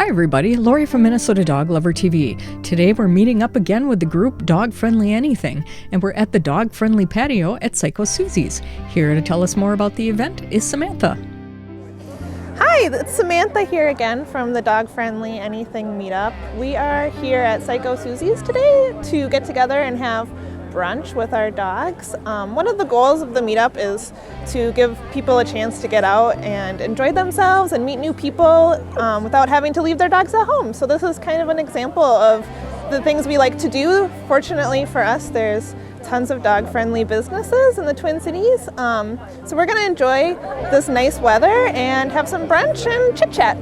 Hi everybody, Lori from Minnesota Dog Lover TV. Today we're meeting up again with the group Dog Friendly Anything, and we're at the Dog Friendly Patio at Psycho Suzi's. Here to tell us more about the event is Samantha. Hi, it's Samantha here again from the Dog Friendly Anything meetup. We are here at Psycho Suzi's today to get together and have brunch with our dogs. One of the goals of the meetup is to give people a chance to get out and enjoy themselves and meet new people without having to leave their dogs at home. So this is kind of an example of the things we like to do. Fortunately for us, there's tons of dog-friendly businesses in the Twin Cities. So we're going to enjoy this nice weather and have some brunch and chit-chat.